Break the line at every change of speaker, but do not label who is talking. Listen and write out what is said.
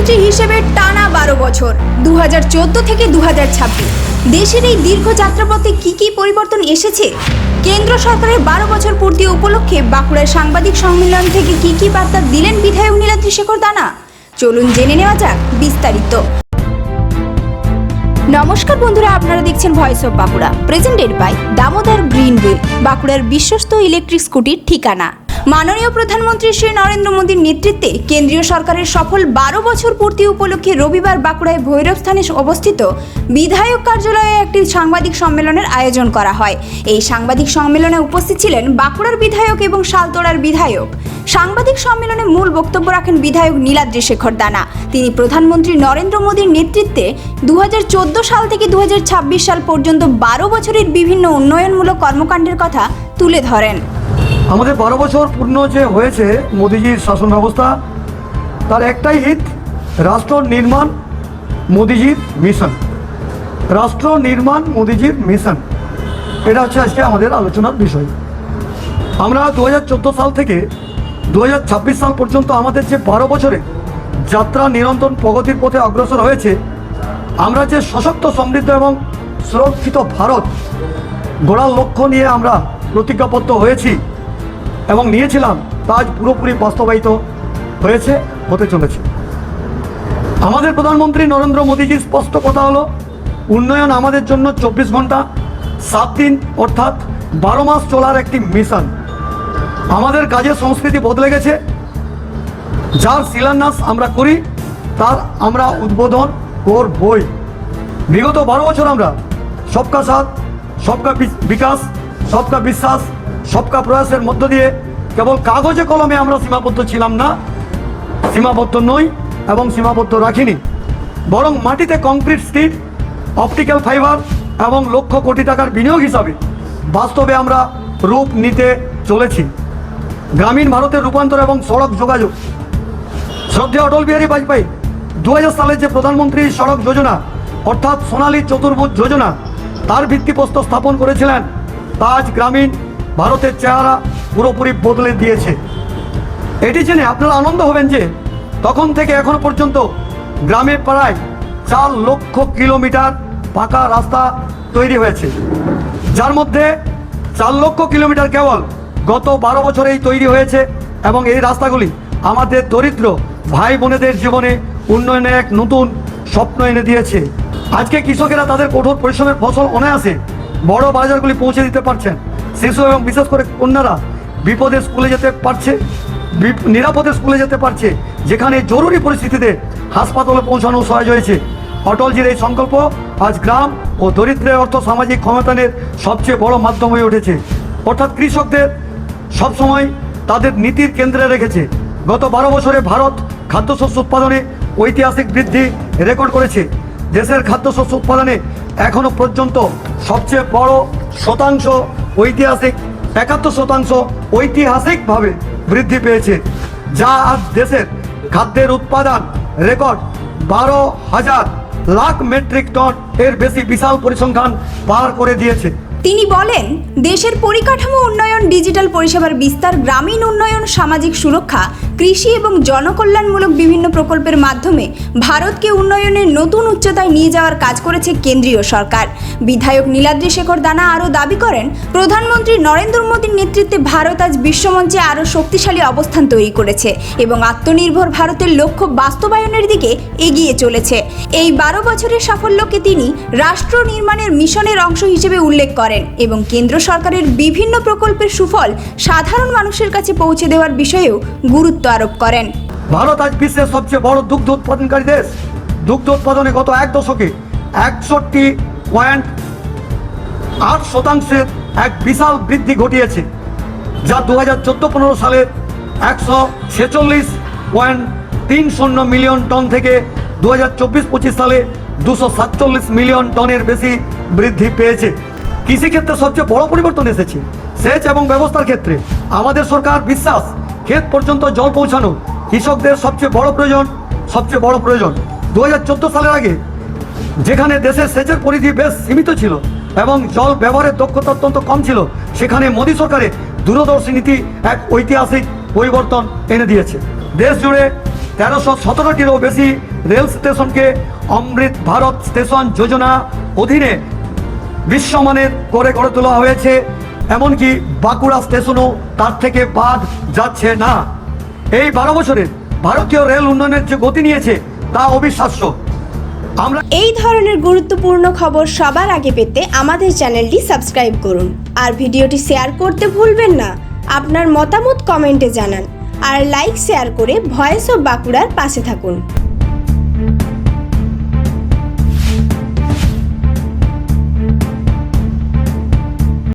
প্রধানমন্ত্রী হিসেবে টানা 12 বছর 2014 থেকে 2026 দেশের এই দীর্ঘ যাত্রাপথে কি পরিবর্তন এসেছে? কেন্দ্র সরকারের 12 বছর পূর্তি উপলক্ষে বাঁকুড়ার সাংবাদিক সম্মেলন থেকে কি বার্তা দিলেন বিধায়ক নীলাদ্রি শেখর দানা? চলুন জেনে নেওয়া যাক বিস্তারিত। নমস্কার বন্ধুরা, আপনারা দেখছেন voice of Bankura, presented by Damodar green wheel, বাঁকুড়ার বিশ্বস্ত ইলেকট্রিক স্কুটির ঠিকানা। মাননীয় প্রধানমন্ত্রী শ্রী নরেন্দ্র মোদীর নেতৃত্বে কেন্দ্রীয় সরকারের সফল 12 বছর পূর্তি উপলক্ষে রবিবার বাঁকুড়ায় ভৈরব স্থানে অবস্থিত বিধায়ক কার্যালয়ে একটি সাংবাদিক সম্মেলনের আয়োজন করা হয়। এই সাংবাদিক সম্মেলনে উপস্থিত ছিলেন বাঁকুড়ার বিধায়ক এবং শালতোড়ার বিধায়ক। সাংবাদিক সম্মেলনে মূল বক্তব্য রাখেন বিধায়ক নীলাদ্রি শেখর দানা। তিনি প্রধানমন্ত্রী নরেন্দ্র মোদীর নেতৃত্বে 2014 সাল থেকে 2026 সাল পর্যন্ত 12 বছরের বিভিন্ন উন্নয়নমূলক কর্মকাণ্ডের কথা তুলে ধরেন।
আমাদের 12 বছর পূর্ণ যে হয়েছে মোদিজির শাসন ব্যবস্থা, তার একটাই হিত, রাষ্ট্র নির্মাণ মোদিজির মিশন। রাষ্ট্র নির্মাণ মোদিজির মিশন, এটা হচ্ছে আজকে আমাদের আলোচনার বিষয়। আমরা 2014 সাল থেকে 2026 সাল পর্যন্ত আমাদের যে 12 বছরে যাত্রা নিরন্তর প্রগতির পথে অগ্রসর হয়েছে, আমরা যে সশক্ত, সমৃদ্ধ এবং সুরক্ষিত ভারত গড়ার লক্ষ্য নিয়ে আমরা প্রতিজ্ঞাবদ্ধ হয়েছি এবং নিয়েছিলাম, তা আজ পুরোপুরি বাস্তবায়িত হয়েছে, হতে চলেছে। আমাদের প্রধানমন্ত্রী নরেন্দ্র মোদীজির স্পষ্ট কথা হলো, উন্নয়ন আমাদের জন্য 24 ঘন্টা 7 দিন অর্থাৎ 12 মাস চলার একটি মিশন। আমাদের কাজের সংস্কৃতি বদলে গেছে। যার শিলান্যাস আমরা করি, তার আমরা উদ্বোধন করবই। বিগত 12 বছর আমরা সবকা সাথ, সবকা বিকাশ, সবকা বিশ্বাস, সবকা প্রয়াসের মধ্য দিয়ে কেবল কাগজে কলমে আমরা সীমাবদ্ধ ছিলাম না, সীমাবদ্ধ নই এবং সীমাবদ্ধ রাখিনি, বরং মাটিতে কংক্রিট স্টিল, অপটিক্যাল ফাইবার এবং লক্ষ কোটি টাকার বিনিয়োগ হিসাবে বাস্তবে আমরা রূপ নিতে চলেছি। গ্রামীণ ভারতের রূপান্তর এবং সড়ক যোগাযোগ। শ্রদ্ধেয় অটল বিহারী বাজপেয়ী 2000 সালের যে প্রধানমন্ত্রী সড়ক যোজনা অর্থাৎ সোনালী চতুর্ভুজ যোজনা, তার ভিত্তিপ্রস্তর স্থাপন করেছিলেন। তা আজ গ্রামীণ ভারতের চেহারা পুরোপুরি বদলে দিয়েছে। এটি জেনে আপনারা আনন্দ হবেন যে তখন থেকে এখনো পর্যন্ত গ্রামে প্রায় 4 লক্ষ কিলোমিটার পাকা রাস্তা তৈরি হয়েছে, যার মধ্যে 4 লক্ষ কিলোমিটার কেবল গত 12 বছরেই তৈরি হয়েছে। এবং এই রাস্তাগুলি আমাদের দরিদ্র ভাই বোনেদের জীবনে উন্নয়নের এক নতুন স্বপ্ন এনে দিয়েছে। আজকে কৃষকেরা তাদের কঠোর পরিশ্রমের ফসল অনায়াসে বড় বাজারগুলি পৌঁছে দিতে পারছেন। শিশু এবং বিশেষ করে কন্যারা বিপদে স্কুলে যেতে পারছে, নিরাপদে স্কুলে যেতে পারছে, যেখানে জরুরি পরিস্থিতিতে হাসপাতালে পৌঁছানো সহজ হয়েছে। অটলজির এই সংকল্প আজ গ্রাম ও দরিদ্রের অর্থ সামাজিক ক্ষমতায়নের সবচেয়ে বড় মাধ্যম হয়ে উঠেছে। অর্থাৎ কৃষকদের সবসময় তাদের নীতির কেন্দ্রে রেখেছে। গত 12 বছরে ভারত খাদ্যশস্য উৎপাদনে ঐতিহাসিক বৃদ্ধি রেকর্ড করেছে। দেশের খাদ্যশস্য উৎপাদনে এখনো পর্যন্ত সবচেয়ে বড় শতাংশ ঐতিহাসিক 71% ঐতিহাসিকভাবে বৃদ্ধি পেয়েছে, যা আজ দেশের খাদ্যের উৎপাদন রেকর্ড 12,000 লাখ মেট্রিক টন এর বেশি বিশাল পরিসংখ্যান পার করে দিয়েছে।
তিনি বলেন, দেশের পরিকাঠামো উন্নয়ন, ডিজিটাল পরিষেবার বিস্তার, গ্রামীণ উন্নয়ন, সামাজিক সুরক্ষা, কৃষি এবং জনকল্যাণমূলক বিভিন্ন প্রকল্পের মাধ্যমে ভারতকে উন্নয়নের নতুন উচ্চতায় নিয়ে যাওয়ার কাজ করেছে কেন্দ্রীয় সরকার। বিধায়ক নীলাদ্রি শেখর দানা আরও দাবি করেন, প্রধানমন্ত্রী নরেন্দ্র মোদীর নেতৃত্বে ভারত আজ বিশ্বমঞ্চে আরও শক্তিশালী অবস্থান তৈরি করেছে এবং আত্মনির্ভর ভারতের লক্ষ্য বাস্তবায়নের দিকে এগিয়ে চলেছে। এই 12 বছরের সাফল্যকে তিনি রাষ্ট্র নির্মাণের মিশনের অংশ হিসেবে উল্লেখ করেন এবং কেন্দ্র সরকারের বিভিন্ন প্রকল্পের সুফল সাধারণ মানুষের কাছে পৌঁছে দেওয়ার বিষয়েও গুরুত্ব আরোপ করেন।
ভারত আজ বিশ্বের সবচেয়ে বড় দুগ্ধ উৎপাদনকারী দেশ। দুগ্ধ উৎপাদনে গত 1 দশকে 61.8% এক বিশাল বৃদ্ধি ঘটিয়েছে, যা 2014-15 সালে 146.30 মিলিয়ন টন থেকে 2024-25 সালে 247 মিলিয়ন টনের বেশি বৃদ্ধি পেয়েছে। কৃষিক্ষেত্রে সবচেয়ে বড় পরিবর্তন এসেছে সেচ এবং ব্যবস্থার ক্ষেত্রে। আমাদের সরকার বিশ্বাস, ক্ষেত পর্যন্ত জল পৌঁছানো কৃষকদের সবচেয়ে বড় প্রয়োজন। 2014 সালের আগে যেখানে দেশের সেচের পরিধি বেশ সীমিত ছিল এবং জল ব্যবহারের দক্ষতা অত্যন্ত কম ছিল, সেখানে মোদী সরকারের দূরদর্শী নীতি এক ঐতিহাসিক পরিবর্তন এনে দিয়েছে। দেশ জুড়ে 1317টিরও বেশি রেল স্টেশনকে অমৃত ভারত স্টেশন যোজনা অধীনে বিশ্বমানের করে গড়ে তোলা হয়েছে। এমনকি বাঁকুড়া স্টেশনও তার থেকে বাদ যাচ্ছে না। এই 12 বছরে ভারতীয় রেল উন্নয়নের যে গতি নিয়েছে তা অবিশ্বাস্য। আমরা
এই ধরনের গুরুত্বপূর্ণ খবর সবার আগে পেতে আমাদের চ্যানেলটি সাবস্ক্রাইব করুন আর ভিডিওটি শেয়ার করতে ভুলবেন না। আপনার মতামত কমেন্টে জানান আর লাইক শেয়ার করে ভয়েস অফ বাঁকুড়ার পাশে থাকুন।